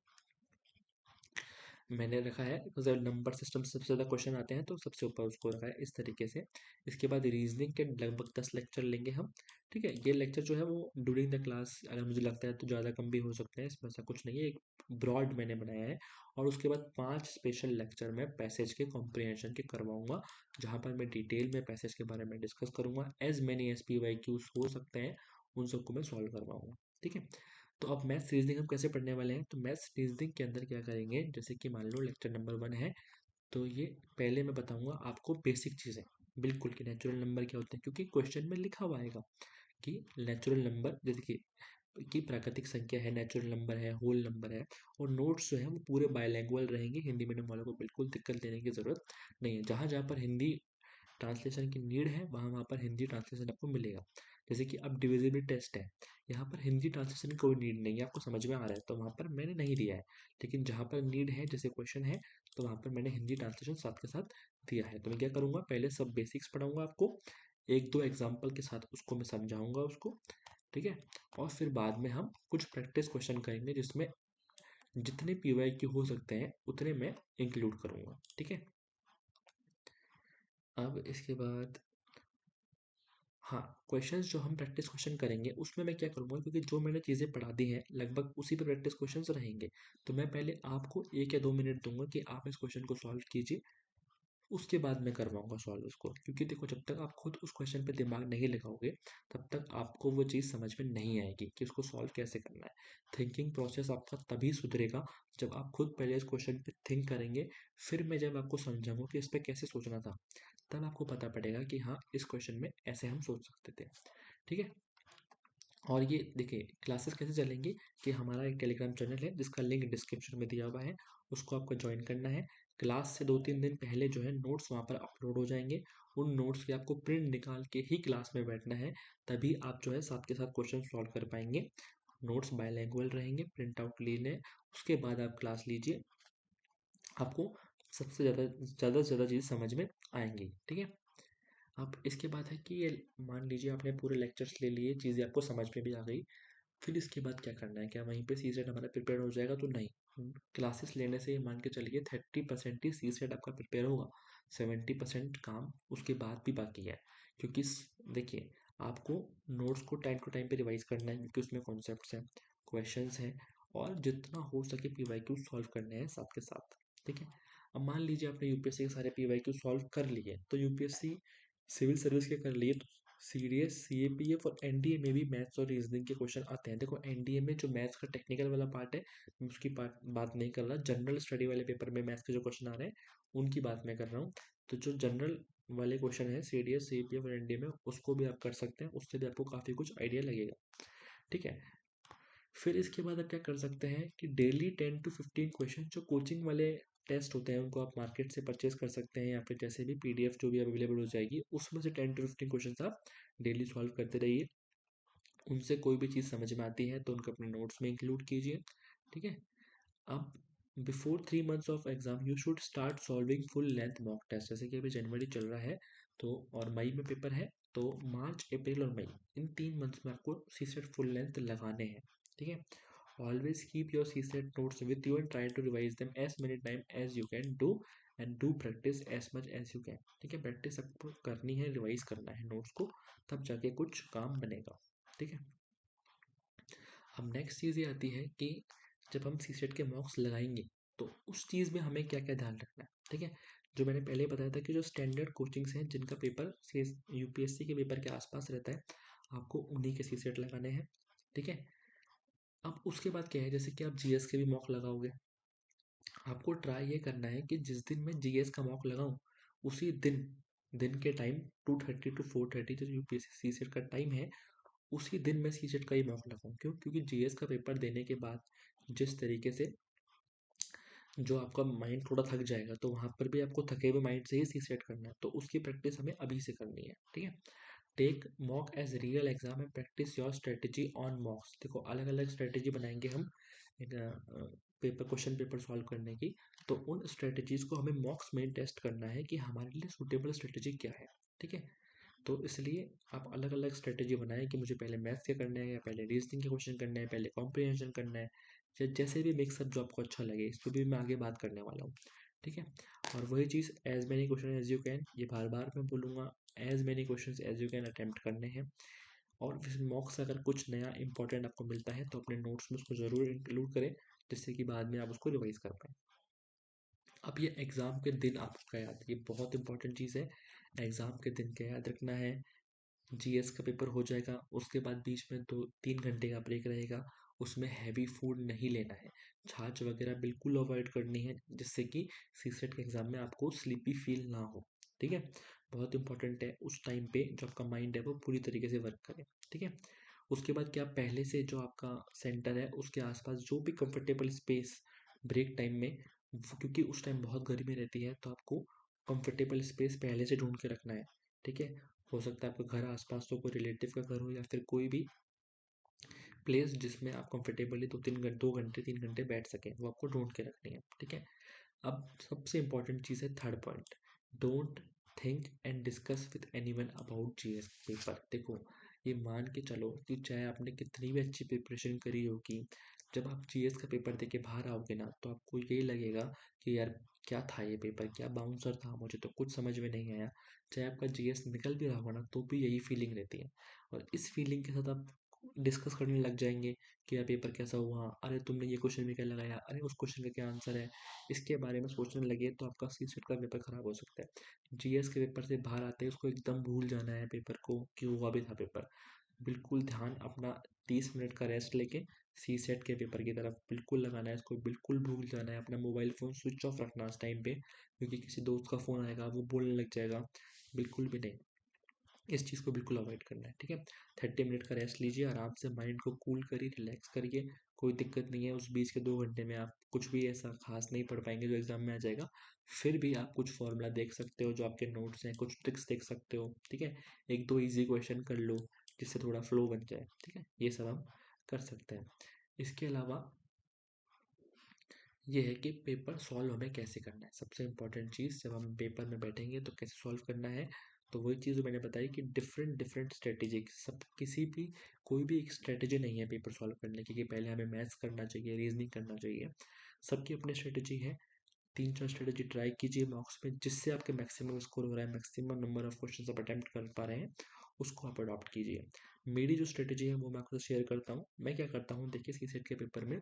मैंने रखा है, जब नंबर सिस्टम से सबसे ज़्यादा क्वेश्चन आते हैं तो सबसे ऊपर उसको रखा है इस तरीके से। इसके बाद रीजनिंग के लगभग 10 लेक्चर लेंगे हम। ठीक है, ये लेक्चर जो है वो ड्यूरिंग द क्लास, अगर मुझे लगता है तो ज़्यादा कम भी हो सकते हैं, इसमें ऐसा कुछ नहीं है, एक ब्रॉड मैंने बनाया है। और उसके बाद 5 स्पेशल लेक्चर मैं पैसेज के कॉम्प्रिहेंशन के करवाऊंगा, जहाँ पर मैं डिटेल में पैसेज के बारे में डिस्कस करूंगा। एज मैनी SPYQs हो सकते हैं उन सबको मैं सॉल्व करवाऊंगा। ठीक है, तो अब मैथ्स रीजनिंग हम कैसे पढ़ने वाले हैं, तो मैथ्स रीजनिंग के अंदर क्या करेंगे, जैसे कि मान लो लेक्चर नंबर 1 है, तो ये पहले मैं बताऊंगा आपको बेसिक चीज़ें, बिल्कुल कि नेचुरल नंबर क्या होते हैं, क्योंकि क्वेश्चन में लिखा हुआ आएगा कि नेचुरल नंबर, जैसे कि प्राकृतिक संख्या है, नेचुरल नंबर है, होल नंबर है। और नोट्स जो है वो पूरे बायलैंग्वेज रहेंगे, हिंदी मीडियम वालों को बिल्कुल दिक्कत लेने की ज़रूरत नहीं है। जहाँ जहाँ पर हिंदी ट्रांसलेशन की नीड है वहाँ वहाँ पर हिंदी ट्रांसलेशन आपको मिलेगा। जैसे कि अब डिविजिबिलिटी टेस्ट है, यहाँ पर हिंदी ट्रांसलेशन की कोई नीड नहीं है, आपको समझ में आ रहा है तो वहाँ पर मैंने नहीं दिया है। लेकिन जहाँ पर नीड है, जैसे क्वेश्चन है, तो वहाँ पर मैंने हिंदी ट्रांसलेशन साथ के साथ दिया है। तो मैं क्या करूँगा, पहले सब बेसिक्स पढ़ाऊँगा आपको, एक दो एग्जाम्पल के साथ उसको मैं समझाऊँगा उसको। ठीक है, और फिर बाद में हम कुछ प्रैक्टिस क्वेश्चन करेंगे जिसमें जितने PYQ हो सकते हैं उतने मैं इंक्लूड करूँगा। ठीक है, अब इसके बाद, हाँ, क्वेश्चंस जो हम प्रैक्टिस क्वेश्चन करेंगे उसमें मैं क्या करूँगा, क्योंकि जो मैंने चीज़ें पढ़ा दी हैं लगभग उसी पे प्रैक्टिस क्वेश्चंस रहेंगे। तो मैं पहले आपको 1 या 2 मिनट दूंगा कि आप इस क्वेश्चन को सॉल्व कीजिए, उसके बाद मैं करवाऊंगा सॉल्व उसको। क्योंकि देखो, जब तक आप खुद उस क्वेश्चन पे दिमाग नहीं लगाओगे तब तक आपको वो चीज़ समझ में नहीं आएगी कि उसको सॉल्व कैसे करना है। थिंकिंग प्रोसेस आपका तभी सुधरेगा जब आप खुद पहले इस क्वेश्चन पे थिंक करेंगे, फिर मैं जब आपको समझाऊंगा कि इस पे कैसे सोचना था, तब आपको पता पड़ेगा कि हाँ, इस क्वेश्चन में ऐसे हम सोच सकते थे। ठीक है, और ये देखिए क्लासेस कैसे चलेंगी, कि हमारा एक टेलीग्राम चैनल है जिसका लिंक डिस्क्रिप्शन में दिया हुआ है, उसको आपको ज्वाइन करना है। क्लास से 2-3 दिन पहले जो है नोट्स वहाँ पर अपलोड हो जाएंगे, उन नोट्स की आपको प्रिंट निकाल के ही क्लास में बैठना है, तभी आप जो है साथ के साथ क्वेश्चन सॉल्व कर पाएंगे। नोट्स बायलैंग्वेज रहेंगे, प्रिंट आउट ले लें, उसके बाद आप क्लास लीजिए, आपको सबसे ज़्यादा से ज़्यादा चीज़ समझ में आएंगी। ठीक है, अब इसके बाद है कि ये मान लीजिए आपने पूरे लेक्चर्स ले लिए, चीज़ें आपको समझ में भी आ गई, फिर इसके बाद क्या करना है, क्या वहीं पे सी सेट हमारा प्रिपेयर हो जाएगा, तो नहीं। क्लासेस लेने से ये मान के चलिए 30% ही सी सेट आपका प्रिपेयर होगा, 70% काम उसके बाद भी बाकी है। क्योंकि देखिए, आपको नोट्स को टाइम टू टाइम पे रिवाइज करना है, क्योंकि उसमें कॉन्सेप्ट्स हैं, क्वेश्चंस हैं, और जितना हो सके PYQ सॉल्व करने हैं साथ के साथ। ठीक है, अब मान लीजिए आपने यूपीएससी के सारे PYQ सॉल्व कर लिए, तो यूपीएससी सिविल सर्विस के कर लिए, तो सीडीएस CAPF और एनडीए में भी मैथ्स और रीजनिंग के क्वेश्चन आते हैं। देखो, एनडीए में जो मैथ्स का टेक्निकल वाला पार्ट है, मैं उसकी बात नहीं कर रहा, जनरल स्टडी वाले पेपर में मैथ्स के जो क्वेश्चन आ रहे हैं उनकी बात मैं कर रहा हूँ। तो जो जनरल वाले क्वेश्चन है सीडीएस CAPF और एनडीए में, उसको भी आप कर सकते हैं, उससे भी आपको काफ़ी कुछ आइडिया लगेगा। ठीक है, फिर इसके बाद आप क्या कर सकते हैं कि डेली 10 to 15 क्वेश्चन जो कोचिंग वाले टेस्ट होते हैं उनको आप मार्केट से परचेज कर सकते हैं, या फिर जैसे भी PDF जो भी अवेलेबल हो जाएगी उसमें से 10 to 15 क्वेश्चन आप डेली सॉल्व करते रहिए। उनसे कोई भी चीज़ समझ में आती है तो उनको अपने नोट्स में इंक्लूड कीजिए। ठीक है। अब before 3 months of exam you should start solving full length mock test. जैसे कि अभी जनवरी चल रहा है तो और मई में पेपर है, तो मार्च अप्रैल और मई इन 3 मंथ्स में आपको सीसेट फुल लेंथ लगाने हैं। ठीक है। Always keep your CSAT notes with you and try to revise them as many time as you can do and do practice as much as you can. ठीक है। प्रैक्टिस आपको करनी है, रिवाइज करना है नोट्स को, तब जाके कुछ काम बनेगा। ठीक है। अब नेक्स्ट चीज़ ये आती है कि जब हम सीसेट के मॉक्स लगाएंगे तो उस चीज़ में हमें क्या क्या ध्यान रखना है। ठीक है। जो मैंने पहले बताया था कि जो स्टैंडर्ड कोचिंग्स हैं जिनका पेपर यूपीएससी के पेपर के आसपास रहता है, आपको उन्हीं के सीसेट लगाने हैं। ठीक है। अब उसके बाद क्या है, जैसे कि आप जीएस के भी मॉक लगाओगे, आपको ट्राई ये करना है कि जिस दिन मैं जीएस का मॉक लगाऊं उसी दिन दिन के टाइम 2:30 to 4:30 जो यूपीएससी सीसेट का टाइम है, उसी दिन मैं सीसेट का ही मॉक लगाऊं। क्यों? क्योंकि जीएस का पेपर देने के बाद जिस तरीके से जो आपका माइंड थोड़ा थक जाएगा, तो वहाँ पर भी आपको थके हुए माइंड से ही सीसेट करना है, तो उसकी प्रैक्टिस हमें अभी से करनी है। ठीक है। Take mock as real exam and practice your strategy on mocks. देखो अलग अलग स्ट्रेटेजी बनाएंगे हम एक पेपर क्वेश्चन पेपर सॉल्व करने की, तो उन स्ट्रेटेजीज को हमें मॉक्स में टेस्ट करना है कि हमारे लिए सूटेबल स्ट्रेटेजी क्या है। ठीक है। तो इसलिए आप अलग अलग स्ट्रेटेजी बनाएं कि मुझे पहले मैथ्स के करना है, या पहले रीजनिंग के क्वेश्चन करना है, पहले कॉम्प्रिहेंशन करना है, या जैसे भी मिक्सअप जो आपको अच्छा लगे, इस पर भी मैं आगे बात करने वाला हूँ। ठीक है। और वही चीज़ as many question as you can, ये बार बार मैं बोलूँगा, as many question as you can attempt करने हैं। और मॉक से अगर कुछ नया इंपॉर्टेंट आपको मिलता है तो अपने नोट्स में उसको ज़रूर इंक्लूड करें, जिससे कि बाद में आप उसको रिवाइज कर पाएँ। अब ये एग्ज़ाम के दिन आपका याद, ये बहुत इंपॉर्टेंट चीज़ है। एग्ज़ाम के दिन क्या याद रखना है, जीएस का पेपर हो जाएगा, उसके बाद बीच में 2-3 घंटे का ब्रेक रहेगा, उसमें हैवी फूड नहीं लेना है, छाछ वगैरह बिल्कुल अवॉइड करनी है, जिससे कि सीसेट के एग्ज़ाम में आपको स्लीपी फील ना हो। ठीक है। बहुत इंपॉर्टेंट है उस टाइम पे जो आपका माइंड है वो पूरी तरीके से वर्क करे। ठीक है। उसके बाद क्या, पहले से जो आपका सेंटर है उसके आसपास जो भी कंफर्टेबल स्पेस ब्रेक टाइम में, क्योंकि उस टाइम बहुत गर्मी रहती है, तो आपको कंफर्टेबल स्पेस पहले से ढूंढ के रखना है। ठीक है। हो सकता है आपके घर आसपास तो कोई रिलेटिव का घर हो, या फिर कोई भी प्लेस जिसमें आप कंफर्टेबली 2 घंटे 3 घंटे बैठ सकें, वो आपको ढूंढ के रखनी है। ठीक है। अब सबसे इंपॉर्टेंट चीज़ है third point, don't think and discuss with anyone about GS paper. देखो ये मान के चलो कि चाहे आपने कितनी भी अच्छी प्रिपरेशन करी होगी, जब आप जीएस का पेपर दे के बाहर आओगे ना, तो आपको यही लगेगा कि यार क्या था ये पेपर, क्या बाउंसर था, मुझे तो कुछ समझ में नहीं आया। चाहे आपका जीएस निकल भी रहा होगा ना, तो भी यही फीलिंग रहती है। और इस फीलिंग के साथ आप डिस्कस करने लग जाएंगे कि यार पेपर कैसा हुआ, अरे तुमने ये क्वेश्चन में क्या लगाया, अरे उस क्वेश्चन का क्या आंसर है, इसके बारे में सोचने लगे तो आपका सीसेट का पेपर खराब हो सकता है। जीएस के पेपर से बाहर आते ही उसको एकदम भूल जाना है पेपर को कि हुआ भी था पेपर। बिल्कुल ध्यान अपना 30 मिनट का रेस्ट लेके सीसेट के पेपर की तरफ बिल्कुल लगाना है, इसको बिल्कुल भूल जाना है। अपना मोबाइल फ़ोन स्विच ऑफ रखना उस टाइम पे, क्योंकि किसी दोस्त का फ़ोन आएगा वो बोलने लग जाएगा, बिल्कुल भी नहीं। इस चीज़ को बिल्कुल अवॉइड करना है। ठीक है। 30 मिनट का रेस्ट लीजिए, आराम से माइंड को कूल करिए, रिलैक्स करिए, कोई दिक्कत नहीं है। उस बीच के 2 घंटे में आप कुछ भी ऐसा खास नहीं पढ़ पाएंगे जो एग्जाम में आ जाएगा, फिर भी आप कुछ फॉर्मूला देख सकते हो जो आपके नोट्स हैं, कुछ ट्रिक्स देख सकते हो। ठीक है। एक दो इजी क्वेश्चन कर लो जिससे थोड़ा फ्लो बन जाए। ठीक है। ये सब हम कर सकते हैं। इसके अलावा ये है कि पेपर सॉल्व हमें कैसे करना है। सबसे इम्पोर्टेंट चीज़, जब हम पेपर में बैठेंगे तो कैसे सॉल्व करना है, तो वही चीज़ जो मैंने बताई कि डिफरेंट डिफरेंट स्ट्रेटेजी, सब किसी भी कोई भी एक स्ट्रेटेजी नहीं है पेपर सॉल्व करने की कि पहले हमें मैथ्स करना चाहिए, रीजनिंग करना चाहिए। सबकी अपनी स्ट्रेटेजी है। 3-4 स्ट्रेटेजी ट्राई कीजिए मॉक्स में, जिससे आपके मैक्सिमम स्कोर हो रहा है, मैक्सिमम नंबर ऑफ क्वेश्चन आप अटेम्प्ट कर पा रहे हैं, उसको आप अडॉप्ट कीजिए। मेरी जो स्ट्रेटेजी है वो मैं आपको शेयर करता हूँ। मैं क्या करता हूँ, देखिए सीसेट के पेपर में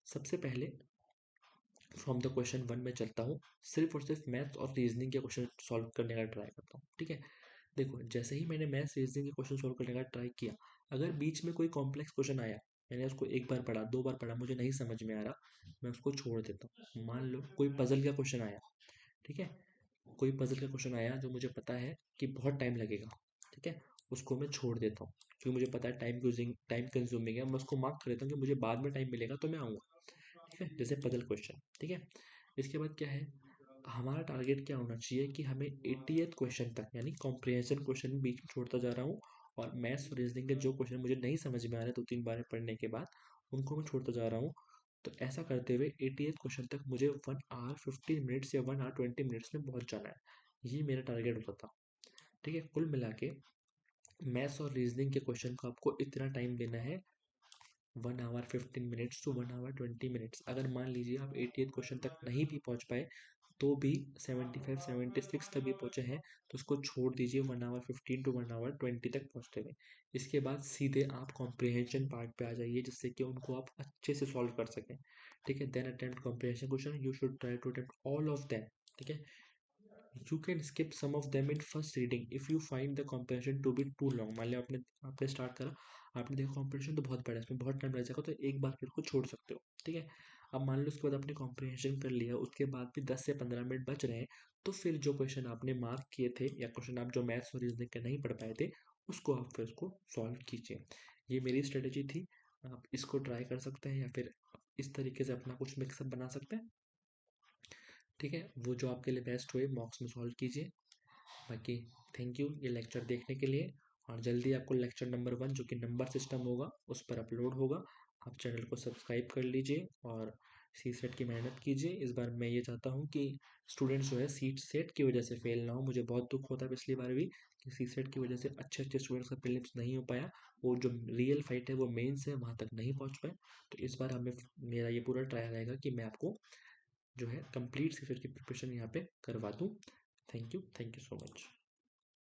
सबसे पहले फ्रॉम द क्वेश्चन 1 में चलता हूँ, सिर्फ और सिर्फ मैथ्स और रीजनिंग के क्वेश्चन सॉल्व करने का ट्राई करता हूँ। ठीक है। देखो जैसे ही मैंने मैथ्स रीजनिंग के क्वेश्चन सॉल्व करने का ट्राई किया, अगर बीच में कोई कॉम्प्लेक्स क्वेश्चन आया, मैंने उसको एक बार पढ़ा, 2 बार पढ़ा, मुझे नहीं समझ में आ रहा, मैं उसको छोड़ देता हूँ। मान लो कोई पजल का क्वेश्चन आया, ठीक है, कोई पजल का क्वेश्चन आया जो मुझे पता है कि बहुत टाइम लगेगा, ठीक है, उसको मैं छोड़ देता हूँ, क्योंकि मुझे पता है टाइम कंज्यूमिंग है। मैं उसको मार्क कर देता हूँ कि मुझे बाद में टाइम मिलेगा तो मैं आऊँगा। ठीक है। जैसे पजल क्वेश्चन। ठीक है। इसके बाद क्या है, हमारा टारगेट क्या होना चाहिए कि हमें 80th क्वेश्चन तक, यानी कॉम्प्रिहेंशन क्वेश्चन बीच में छोड़ता जा रहा हूँ, और मैथ्स और रीजनिंग के जो क्वेश्चन मुझे नहीं समझ में आ रहे 2-3 बार पढ़ने के बाद, उनको मैं छोड़ता जा रहा हूँ। तो ऐसा करते हुए 80th क्वेश्चन तक मुझे 1 आवर 15 मिनट्स या 1 आवर 20 मिनट्स में पहुँच जाना है। ये मेरा टारगेट होता था। ठीक है, कुल मिला के मैथ्स और रीजनिंग के क्वेश्चन को आपको इतना टाइम देना है, 1 hour 15 minutes to 1 hour 20 minutes. अगर मान लीजिए आप 80th क्वेश्चन तक नहीं भी पहुंच पाए, तो भी 75 76 तक भी पहुंचे हैं, तो उसको छोड़ दीजिए 1 आवर 15 टू 1 आवर 20 तक पहुंचते हुए। इसके बाद सीधे आप कॉम्प्रिहेंशन पार्ट पे आ जाइए, जिससे कि उनको आप अच्छे से सॉल्व कर सकें। ठीक है, then attempt comprehension question, you should try to attempt all of them. ठीक है, you can skip some of them in first reading if you find the comprehension to be too long। मान लिया आपने आपने स्टार्ट करा, आपने देखा कॉम्प्रिहेंशन तो बहुत बड़ा है, इसमें बहुत टाइम लग जाएगा, तो एक बार फिर को छोड़ सकते हो। ठीक है, अब मान लो उसके बाद आपने कॉम्प्रिहेंशन कर लिया, उसके बाद भी 10 से 15 मिनट बच रहे हैं, तो फिर जो क्वेश्चन आपने मार्क किए थे या क्वेश्चन आप जो मैथ्स और रीजनिंग के नहीं पढ़ पाए थे, उसको आप फिर उसको सॉल्व कीजिए। ये मेरी स्ट्रेटेजी थी, आप इसको ट्राई कर सकते हैं या फिर इस तरीके से अपना कुछ मिक्सअप बना सकते हैं। ठीक है, वो जो आपके लिए बेस्ट हुए मॉक्स में सॉल्व कीजिए। बाकी थैंक यू ये लेक्चर देखने के लिए, और जल्दी आपको लेक्चर नंबर 1 जो कि नंबर सिस्टम होगा उस पर अपलोड होगा। आप चैनल को सब्सक्राइब कर लीजिए और सी सेट की मेहनत कीजिए। इस बार मैं ये चाहता हूँ कि स्टूडेंट्स जो है सीट सेट की वजह से फेल ना हो। मुझे बहुत दुख होता है पिछली बार भी कि सी सेट की वजह से अच्छे अच्छे स्टूडेंट्स का प्रीलिम्स नहीं हो पाया, वो जो रियल फाइट है वो मेन से वहाँ तक नहीं पहुँच पाए। तो इस बार हमें मेरा ये पूरा ट्राई रहेगा कि मैं आपको जो है कंप्लीट सी सेट की प्रिपरेशन यहाँ पे करवा दूँ। Thank you so much.